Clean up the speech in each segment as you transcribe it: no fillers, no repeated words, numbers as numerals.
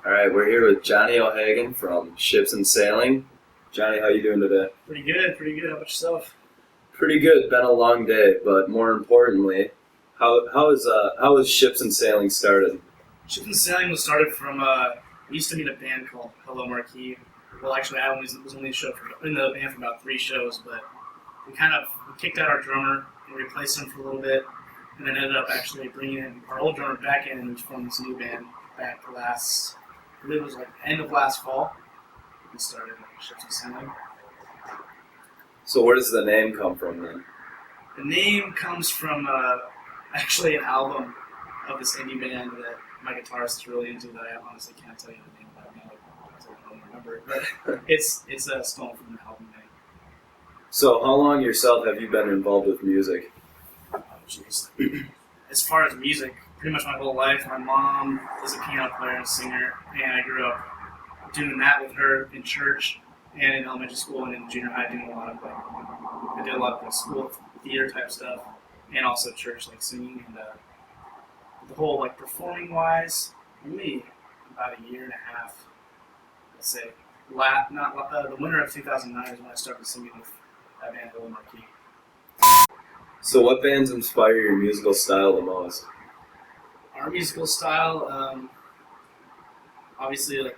All right, we're here with Johnny O'Hagan from Ships and Sailing. Johnny, how you doing today? Pretty good. How about yourself? Pretty good. Been a long day, but more importantly, how is Ships and Sailing started? Ships and Sailing was started from, we used to be in a band called Hello Marquee. Well, actually, I was only in the band for about 3 shows, but we kicked out our drummer and replaced him for a little bit, and then ended up actually bringing in our old drummer back in, and we formed this new band back I believe it was like end of last fall. We started Ships and Sailing. So where does the name come from then? The name comes from actually an album of this indie band that my guitarist is really into that I honestly can't tell you the name of that band because I don't remember it, but it's stolen from the album name. So how long yourself have you been involved with music? Oh, jeez. As far as music, pretty much my whole life. My mom is a piano player and singer, and I grew up doing that with her in church and in elementary school and in junior high doing I did a lot of school theater type stuff and also church singing and the whole performing wise, maybe about a year and a half. Let's say the winter of 2009 is when I started singing with that band Hello Marquee. So what bands inspire your musical style the most? Our musical style, obviously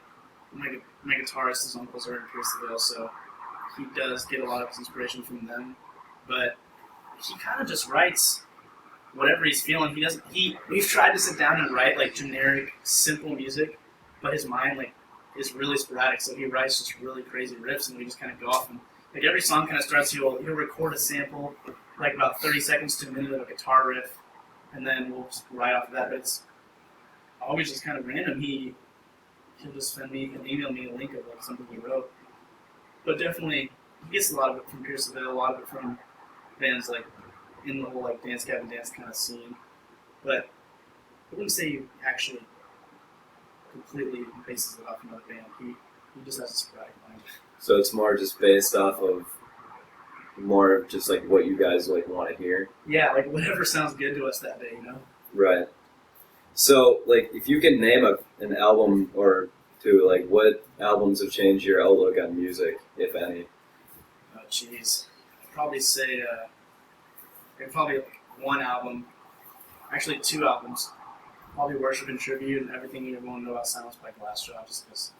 my guitarist, his uncles are in Pierceville, so he does get a lot of his inspiration from them. But he kind of just writes whatever he's feeling. We've tried to sit down and write generic, simple music, but his mind is really sporadic. So he writes just really crazy riffs, and we just kind of go off and every song kind of starts. He'll record a sample, about 30 seconds to a minute of a guitar riff, and then we'll just write off of that. But it's always just kind of random. He'll just email me a link of something he wrote. But definitely, he gets a lot of it from Pierceville, a lot of it from bands in the whole dance cabin dance kind of scene. But I wouldn't say he actually completely bases it off another band. He just has a sporadic mind. So it's more just based off of more of just what you guys want to hear? Yeah, whatever sounds good to us that day, Right. So, if you can name an album or two, what albums have changed your outlook on music, if any? Oh, jeez. I'd probably say, one album, actually 2 albums. Probably Worship and Tribute and Everything You Ever Want to Know About Silence by Glassjaw, just because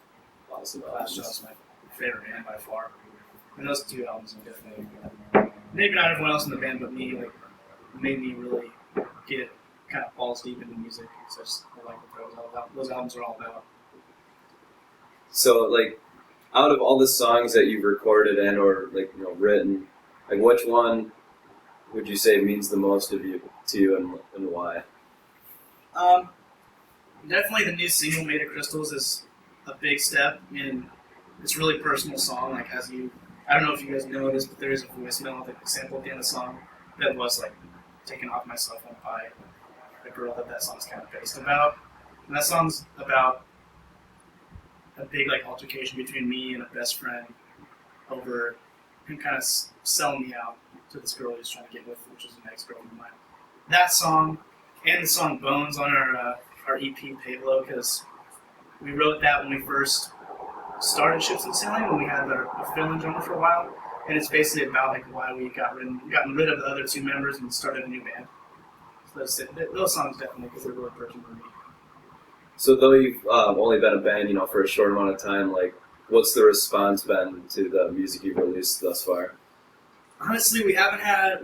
Glassjaw is my favorite band by far. And those 2 albums are definitely, maybe not everyone else in the band, but me, made me really get kind of balls deep into music. So I like what those albums are all about. So, out of all the songs that you've recorded and or written, which one would you say means the most to you and why? Definitely the new single "Made of Crystals" is a big step, and it's a really personal song. I don't know if you guys know this, but there is a voicemail, sample at the end of the song that was taken off my cell phone by the girl that song's kind of based about. And that song's about a big altercation between me and a best friend over him kind of selling me out to this girl he was trying to get with, which is an ex-girlfriend of mine. That song and the song "Bones" on our EP Pavlo, because we wrote that when we first started Ships and Sailing, when we had a fill-in drummer for a while, and it's basically about why we gotten rid of the other 2 members and started a new band. So those songs definitely, because they're really personal to me. So though you've only been a band, for a short amount of time, what's the response been to the music you've released thus far? Honestly, we had a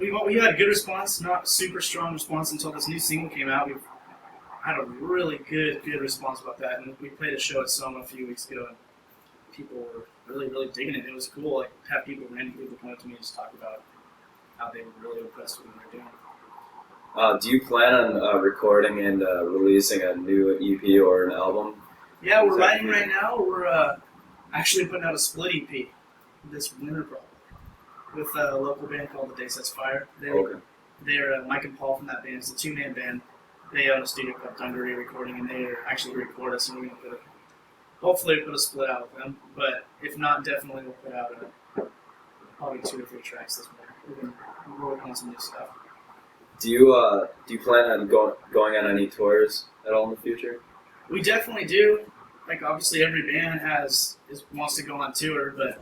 good response, not super strong response until this new single came out. We've had a really good response about that, and we played a show at Soma a few weeks ago, and people were really, really digging it. It was cool, have random people come up to me and just talk about how they were really impressed with what we were doing. Do you plan on recording and releasing a new EP or an album? Yeah, we're writing right now. We're actually putting out a split EP this winter probably with a local band called The Day Sets Fire. They're Mike and Paul from that band. It's a 2-man band. They own a studio called Dungaree Recording, and they actually record us, and we're going to hopefully put a split out with them. But if not, definitely we'll put out probably 2 or 3 tracks this winter. We're working on some new stuff. Do you plan on going on any tours at all in the future? We definitely do. like obviously every band wants to go on tour, but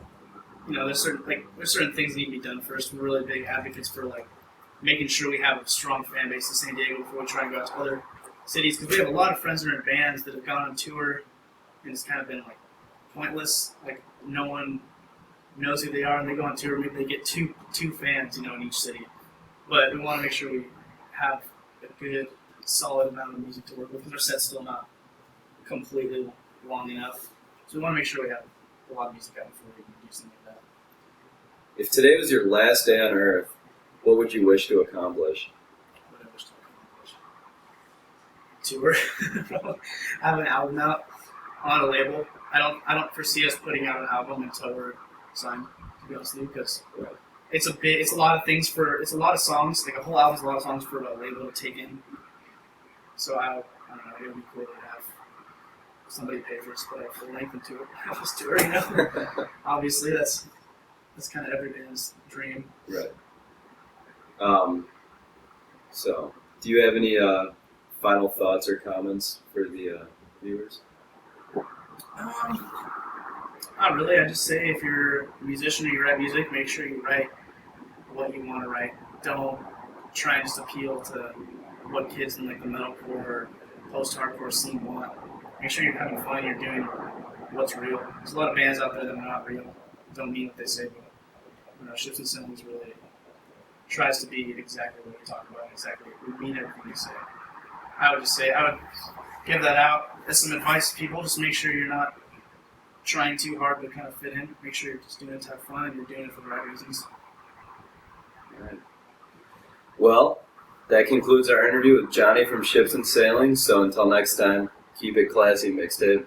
you know there's certain things that need to be done first. We're really big advocates for like making sure we have a strong fan base in San Diego before we try and go out to other cities, because we have a lot of friends that are in bands that have gone on tour and it's kind of been like pointless. Like no one knows who they are, and they go on tour. Maybe they get two fans, you know, in each city. But we want to make sure we have a good, solid amount of music to work with, because our set's still not completely long enough. So we want to make sure we have a lot of music out before we can do something like that. If today was your last day on Earth, what would you wish to accomplish? What I wish to accomplish. Tour. Have an album out on a label. I don't foresee us putting out an album until we're signed, to be honest with you, because it's a lot of things it's a lot of songs. Like a whole album's a lot of songs for a label to take in. So I don't know. It would be cool to have somebody pay for us to play full length into a tour. You know, obviously that's kind of every band's dream. Right. So, do you have any final thoughts or comments for the viewers? Not really. I just say if you're a musician and you write music, make sure you write what you want to write. Don't try and just appeal to what kids in like the metalcore or post-hardcore scene want. Make sure you're having fun. You're doing what's real. There's a lot of bands out there that are not real. Don't mean what they say, but you know, Ships and Symbols really tries to be exactly what we talk about. Exactly, we mean everything we say. I would give that out as some advice to people. Just make sure you're not trying too hard to kind of fit in. Make sure you're just doing it to have fun and you're doing it for the right reasons. All right. Well, that concludes our interview with Johnny from Ships and Sailing. So until next time, keep it classy, mixtape.